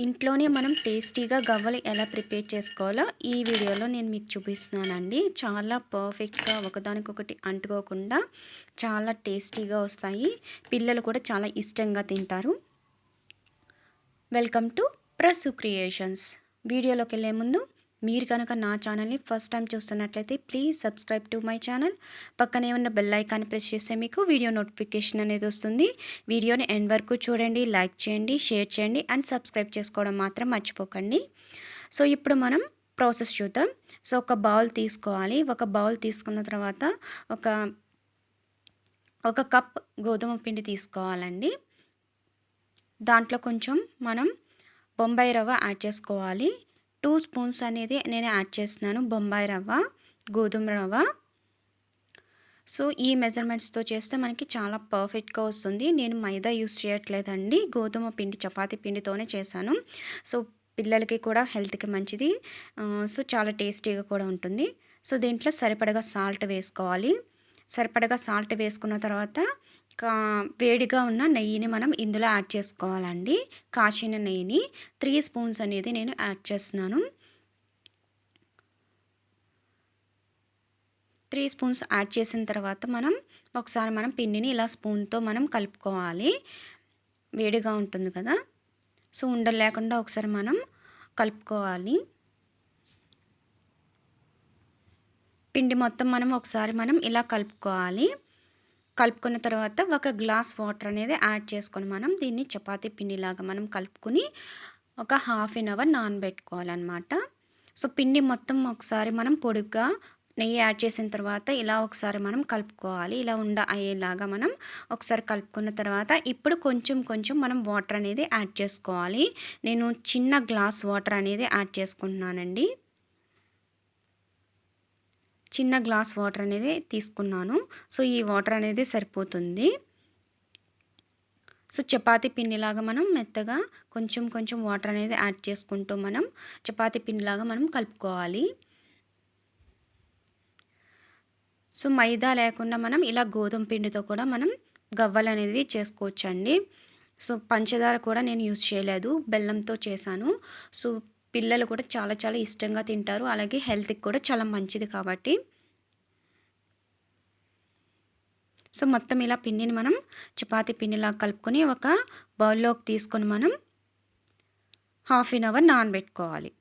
ఇంట్లోనే మనం టేస్టీగా గవ్వలు ఎలా ప్రిపేర్ చేసుకోవాలో ఈ వీడియోలో నేను మీకు చూపిస్తున్నానండి. చాలా పర్ఫెక్ట్‌గా ఒకదానికొకటి అంటుకోకుండా చాలా టేస్టీగా వస్తాయి. పిల్లలు కూడా చాలా ఇష్టంగా తింటారు. Welcome to Prasu creations. వీడియోలోకెళ్ళే ముందు మీరు కనుక నా ఛానల్ని ఫస్ట్ టైం చూస్తున్నట్లయితే please subscribe to my channel. పక్కనే ఉన్న బెల్ ఐకాన్ ప్రెస్ చేస్తే మీకు వీడియో నోటిఫికేషన్ అనేది వస్తుంది. వీడియోని ఎండ్ వరకు చూడండి, లైక్ చేయండి, షేర్ చేయండి అండ్ సబ్స్క్రైబ్ చేసుకోవడం మాత్రం మర్చిపోకండి. సో ఇప్పుడు మనం ప్రాసెస్ చూద్దాం. సో ఒక బౌల్ తీసుకోవాలి. ఒక బౌల్ తీసుకున్న తర్వాత ఒక కప్ గోధుమ పిండి తీసుకోవాలండి. దాంట్లో కొంచెం మనం బొంబాయి రవ్వ యాడ్ చేసుకోవాలి. 2 స్పూన్స్ అనేది నేను యాడ్ చేస్తున్నాను బొంబాయి రవ్వ, గోధుమ రవ్వ. సో ఈ మెజర్మెంట్స్తో చేస్తే మనకి చాలా పర్ఫెక్ట్గా వస్తుంది. నేను మైదా యూస్ చేయట్లేదండి, గోధుమ పిండి చపాతీ పిండితోనే చేశాను. సో పిల్లలకి కూడా హెల్త్కి మంచిది. సో చాలా టేస్టీగా కూడా ఉంటుంది. సో దీంట్లో సరిపడగా సాల్ట్ వేసుకోవాలి. సరిపడగా సాల్ట్ వేసుకున్న తర్వాత వేడిగా ఉన్న నెయ్యిని మనం ఇందులో యాడ్ చేసుకోవాలండి. కాచిన నెయ్యిని 3 స్పూన్స్ అనేది నేను యాడ్ చేస్తున్నాను. 3 స్పూన్స్ యాడ్ చేసిన తర్వాత ఒకసారి మనం పిండిని ఇలా స్పూన్తో మనం కలుపుకోవాలి. వేడిగా ఉంటుంది కదా, సో ఉండలు లేకుండా ఒకసారి మనం కలుపుకోవాలి. పిండి మొత్తం ఒకసారి ఇలా కలుపుకోవాలి. కలుపుకున్న తర్వాత ఒక గ్లాస్ వాటర్ అనేది యాడ్ చేసుకొని మనం దీన్ని చపాతీ పిండిలాగా మనం కలుపుకొని ఒక హాఫ్ అన్ అవర్ నానబెట్టుకోవాలన్నమాట. సో పిండి మొత్తం ఒకసారి మనం పొడిగా నెయ్యి యాడ్ చేసిన తర్వాత ఇలా ఒకసారి మనం కలుపుకోవాలి. ఇలా అయ్యేలాగా మనం ఒకసారి కలుపుకున్న తర్వాత ఇప్పుడు కొంచెం కొంచెం మనం వాటర్ అనేది యాడ్ చేసుకోవాలి. నేను చిన్న గ్లాస్ వాటర్ అనేది యాడ్ చేసుకుంటున్నానండి. చిన్న గ్లాస్ వాటర్ అనేది తీసుకున్నాను. సో ఈ వాటర్ అనేది సరిపోతుంది. సో చపాతీ పిండిలాగా మనం మెత్తగా కొంచెం కొంచెం వాటర్ అనేది యాడ్ చేసుకుంటూ మనం చపాతీ పిండిలాగా మనం కలుపుకోవాలి. సో మైదా లేకుండా మనం ఇలా గోధుమ పిండితో కూడా మనం గవ్వలు అనేది చేసుకోవచ్చండి. సో పంచదార కూడా నేను యూజ్ చేయలేదు, బెల్లంతో చేశాను. సో పిల్లలు కూడా చాలా చాలా ఇష్టంగా తింటారు, అలాగే హెల్త్కి కూడా చాలా మంచిది కాబట్టి. సో మొత్తం ఇలా పిండిని మనం చపాతీ పిండిలా కలుపుకొని ఒక బౌల్లోకి తీసుకొని మనం హాఫ్ అన్ అవర్ నానబెట్టుకోవాలి.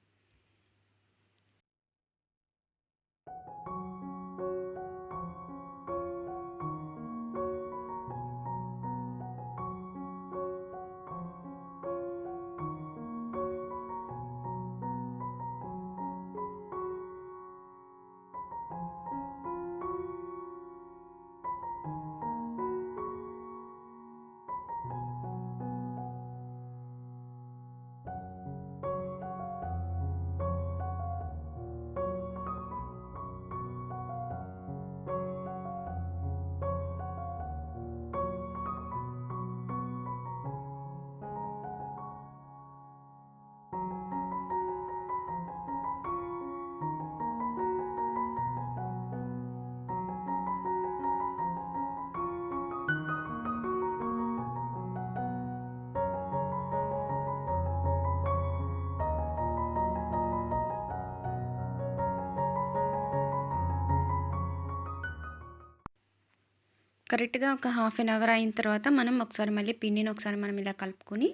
కరెక్ట్గా ఒక హాఫ్ అన్ అవర్ అయిన తర్వాత మనం ఒకసారి మళ్ళీ పిండిని ఒకసారి మనం ఇలా కలుపుకొని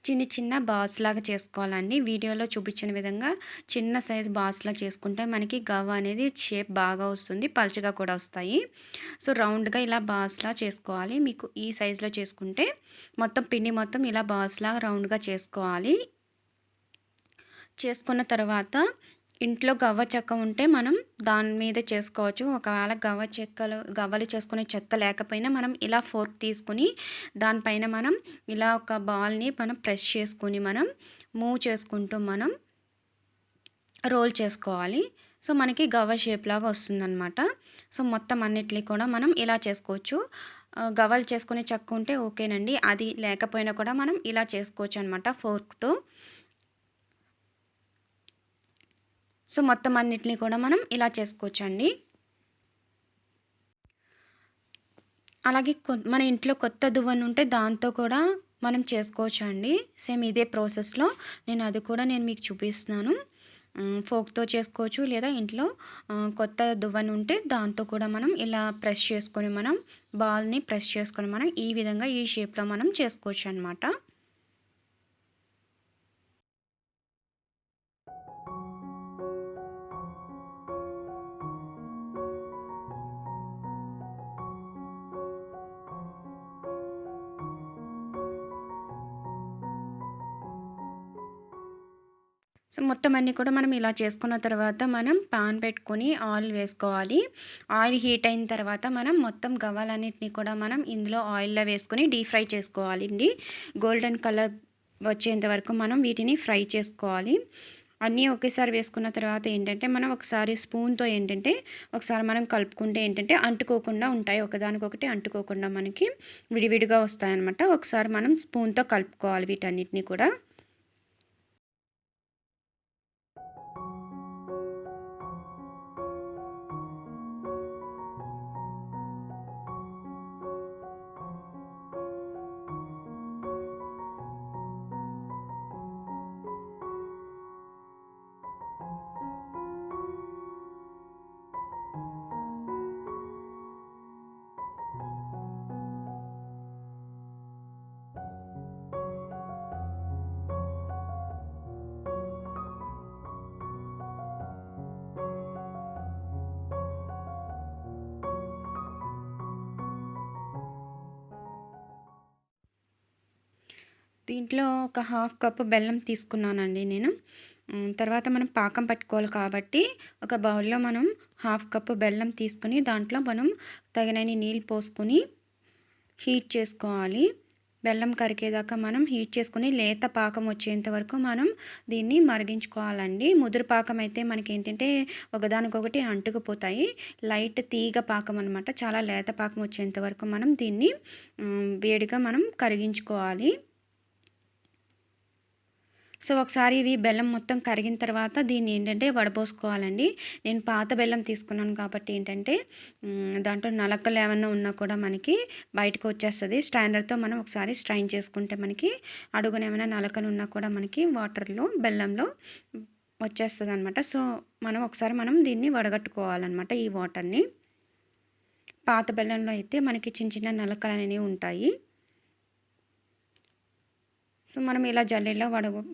చిన్న చిన్న బాల్స్ లాగా చేసుకోవాలండి. వీడియోలో చూపించిన విధంగా చిన్న సైజ్ బాల్స్లా చేసుకుంటే మనకి గవ్వ అనేది షేప్ బాగా వస్తుంది, పలుచగా కూడా వస్తాయి. సో రౌండ్గా ఇలా బాల్స్లా చేసుకోవాలి. మీకు ఈ సైజులో చేసుకుంటే మొత్తం పిండి మొత్తం ఇలా బాల్స్లా రౌండ్గా చేసుకోవాలి. చేసుకున్న తర్వాత ఇంట్లో గవ్వ చెక్క ఉంటే మనం దాని మీద చేసుకోవచ్చు. ఒకవేళ గవ్వలు చేసుకునే చెక్క లేకపోయినా మనం ఇలా ఫోర్క్ తీసుకుని దానిపైన మనం ఇలా ఒక బాల్ని మనం ప్రెస్ చేసుకొని మనం మూవ్ చేసుకుంటూ మనం రోల్ చేసుకోవాలి. సో మనకి గవ్వ షేప్ లాగా వస్తుందన్నమాట. సో మొత్తం అన్నిటిని కూడా మనం ఇలా చేసుకోవచ్చు. గవ్వలు చేసుకునే చెక్క ఉంటే ఓకేనండి, అది లేకపోయినా కూడా మనం ఇలా చేసుకోవచ్చు అనమాట ఫోర్క్తో. సో మొత్తం అన్నిటిని కూడా మనం ఇలా చేసుకోవచ్చండి. అలాగే మన ఇంట్లో కొత్త దువ్వెన ఉంటే దాంతో కూడా మనం చేసుకోవచ్చండి. సేమ్ ఇదే ప్రాసెస్‌లో అది కూడా మీకు చూపిస్తున్నాను. ఫోర్క్‌తో చేసుకోవచ్చు, లేదా ఇంట్లో కొత్త దువ్వెన ఉంటే దాంతో కూడా మనం ఇలా ప్రెస్ చేసుకొని బాల్‌ని ప్రెస్ చేసుకొని ఈ విధంగా ఈ షేప్‌లో చేసుకోవచ్చనమాట. సో, మొత్తం అన్నీ కూడా ఇలా చేసుకున్న తర్వాత పాన్ పెట్టుకొని ఆయిల్ వేసుకోవాలి. ఆయిల్ హీట్ అయిన తర్వాత మొత్తం గవ్వలన్నిటిని కూడా ఇందులో ఆయిల్‌లో వేసుకొని డీప్ ఫ్రై చేసుకోవాలండి. గోల్డెన్ కలర్ వచ్చేంత వరకు వీటిని ఫ్రై చేసుకోవాలి. అన్నీ ఒకేసారి వేసుకున్న తర్వాత ఏంటంటే ఒకసారి స్పూన్‌తో ఒకసారి కలుపుకుంటే అంటుకోకుండా ఉంటాయి. ఒకదానికొకటి అంటుకోకుండా విడివిడిగా వస్తాయన్నమాట. ఒకసారి స్పూన్‌తో కలుపుకోవాలి వీటన్నిటిని కూడా. దీంట్లో ఒక హాఫ్ కప్ బెల్లం తీసుకున్నానండి నేను. తర్వాత పాకం పట్టుకోవాలి కాబట్టి ఒక బౌల్‌లో హాఫ్ కప్ బెల్లం తీసుకొని దాంట్లో తగినన్ని నీళ్ళు పోసుకొని హీట్ చేసుకోవాలి. బెల్లం కరిగేదాకా హీట్ చేసుకొని లేత పాకం వచ్చేంత వరకు దీన్ని మరిగించుకోవాలండి. ముదురు పాకం అయితే ఒకదానికొకటి అంటుకుపోతాయి. లైట్ తీగ పాకం అనమాట. చాలా లేత పాకం వచ్చేంత వరకు దీన్ని వేడిగా కరిగించుకోవాలి. సో, ఒకసారి ఇవి బెల్లం మొత్తం కరిగిన తర్వాత దీన్ని వడపోసుకోవాలండి. నేను పాత బెల్లం తీసుకున్నాను కాబట్టి దాంట్లో నలకలు ఏమన్నా ఉన్నా కూడా బయటకు వచ్చేస్తది. స్ట్రైనర్‌తో ఒకసారి స్ట్రైన్ చేసుకుంటే అడుగున ఏమైనా నలకలు ఉన్నా కూడా వాటర్‌లో బెల్లంలో వచ్చేస్తదనమాట. సో, ఒకసారి దీన్ని వడగట్టుకోవాలనమాట ఈ వాటర్‌ని. పాత బెల్లంలో అయితే చిన్న చిన్న నలకలనేవి ఉంటాయి. సో, ఇలా జల్లెడలో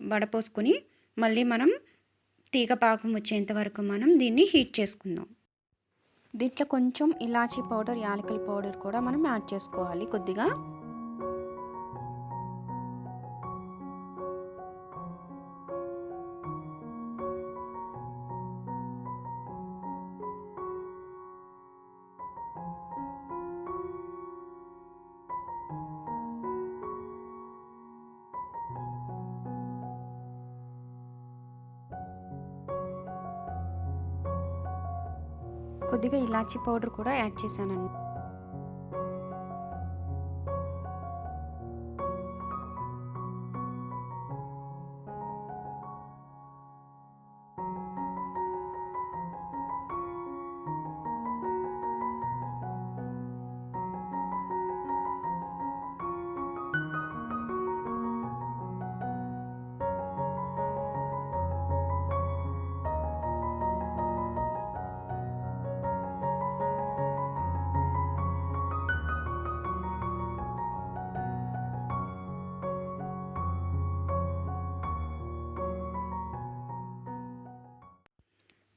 వడపోసుకొని మళ్ళీ తీగ పాకం వచ్చేంత వరకు దీన్ని హీట్ చేసుకుందాం. దీంట్లో కొంచెం ఇలాచీ పౌడర్, యాలకుల పౌడర్ కూడా యాడ్ చేసుకోవాలి కొద్దిగా. కొద్దిగా ఇలాచీ పౌడర్ కూడా యాడ్ చేశానండి.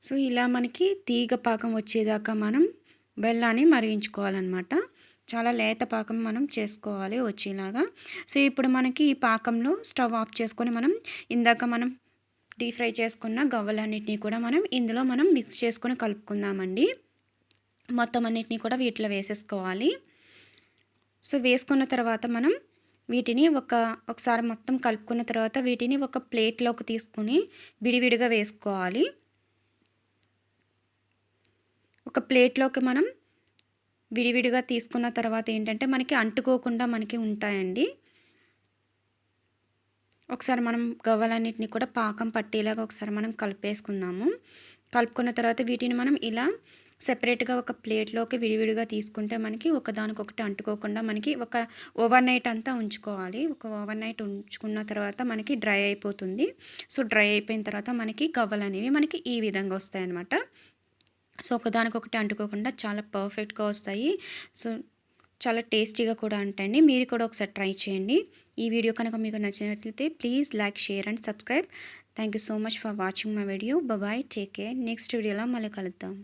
సో, ఇలా తీగ పాకం వచ్చేదాకా బెల్లాన్ని మరిగించుకోవాలన్నమాట. చాలా లేత పాకం చేసుకోవాలి వచ్చేలాగా. సో, ఇప్పుడు ఈ పాకంలో స్టవ్ ఆఫ్ చేసుకొని ఇందాక డీప్ ఫ్రై చేసుకున్న గవ్వలన్నిటిని కూడా ఇందులో మిక్స్ చేసుకొని కలుపుకుందామండి. మొత్తం అన్నిటిని కూడా వీటిలో వేసేసుకోవాలి. సో, వేసుకున్న తర్వాత వీటిని ఒకసారి మొత్తం కలుపుకున్న తర్వాత వీటిని ఒక ప్లేట్‌లోకి తీసుకొని విడివిడిగా వేసుకోవాలి. ఒక ప్లేట్‌లోకి విడివిడిగా తీసుకున్న తర్వాత అంటుకోకుండా ఉంటాయండి. ఒకసారి గవ్వలన్నిటిని కూడా పాకం పట్టేలాగా ఒకసారి కలిపేసుకుందాము. కలుపుకున్న తర్వాత వీటిని ఇలా సెపరేట్‌గా ఒక ప్లేట్‌లోకి విడివిడిగా తీసుకుంటే మనకి ఒకదానికొకటి అంటుకోకుండా మనకి ఒక ఓవర్ నైట్ అంతా ఉంచుకోవాలి. ఒక ఓవర్ నైట్ ఉంచుకున్న తర్వాత మనకి డ్రై అయిపోతుంది. సో, డ్రై అయిపోయిన తర్వాత మనకి గవ్వలనేవి మనకి ఈ విధంగా వస్తాయన్నమాట. సో, ఒకదానికొకటి అంటుకోకుండా చాలా పర్ఫెక్ట్‌గా వస్తాయి. సో, చాలా టేస్టీగా కూడా ఉంటాయండి. మీరు కూడా ఒకసారి ట్రై చేయండి. ఈ వీడియో కనుక మీకు నచ్చినట్లయితే please like, share and subscribe. Thank you so much for watching my video. Bye. Take care. Next వీడియోలో మళ్ళీ కలుద్దాం.